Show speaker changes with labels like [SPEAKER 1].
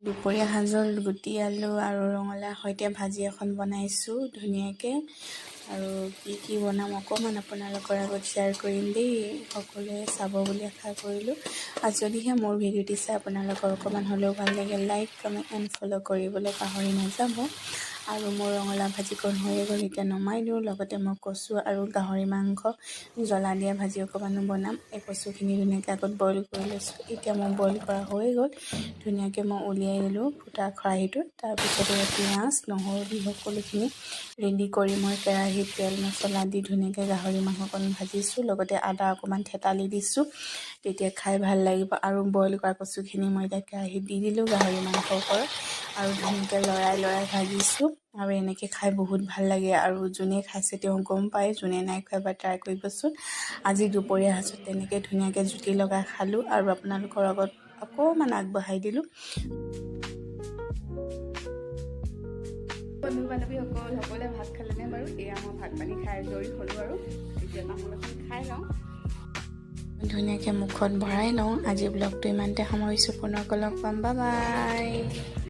[SPEAKER 1] দুপৰীয়া সাজৰ গুটি আলু আৰু ৰঙালাওৰ সৈতে ভাজি এখন বনাইছোঁ ধুনীয়াকৈ। আৰু কি বনাম অকণমান আপোনালোকৰ আগত শ্বেয়াৰ কৰিম দেই, সকলোৱে চাব বুলি আশা কৰিলোঁ। আৰু যদিহে মোৰ ভিডিঅ'টি চাই আপোনালোকৰ অকণমান হ'লেও ভাল লাগে, লাইক কমেণ্ট এণ্ড ফ'ল' কৰিবলৈ পাহৰি নাযাব। আৰু মোৰ ৰঙালাও ভাজিকণ হৈয়ে গ'ল, এতিয়া নমাই দিওঁ। লগতে মই কচু আৰু গাহৰি মাংস জ্বলা দিয়া ভাজি অকণমানো বনাম। এই কচুখিনি ধুনীয়াকৈ আগত বইল কৰি লৈছোঁ। এতিয়া মই বইল কৰা হৈয়ে গ'ল, ধুনীয়াকৈ মই উলিয়াই দিলোঁ ফুটা খৰাহীটোত। তাৰপিছতে পিঁয়াজ নহৰু দি সকলোখিনি ৰেডি কৰি মই কেৰাহীত তেল মছলা দি ধুনীয়াকৈ গাহৰি মাংসকণ ভাজিছোঁ। লগতে আদা অকণমান থেতালি দিছোঁ, তেতিয়া খাই ভাল লাগিব। আৰু বইল কৰা কচুখিনি মই এতিয়া কেৰাহীত দি দিলোঁ গাহৰি মাংসৰ ওপৰত আৰু ধুনীয়াকৈ লৰাই ভাজিছোঁ। আৰু এনেকৈ খাই বহুত ভাল লাগে, আৰু যোনে খাইছে তেওঁ গম পায়, যোনে নাই খোৱা এবাৰ ট্ৰাই কৰিবচোন। আজি দুপৰীয়া সাজত তেনেকৈ ধুনীয়াকৈ জুতি লগাই খালোঁ আৰু আপোনালোকৰ আগত অকণমান আগবঢ়াই দিলোঁ। বন্ধু বান্ধৱীসকল সকলোৱে ভাত খালেনে বাৰু? এয়া মই ভাত পানী খাই আজৰি হ'লোঁ আৰু এতিয়া তামোল এখন খাই লওঁ, ধুনীয়াকৈ মুখত ভৰাই লওঁ। আজি ব্লগটো ইমানতে সামৰিছোঁ, পুনৰ লগ পাম, বাই বাই।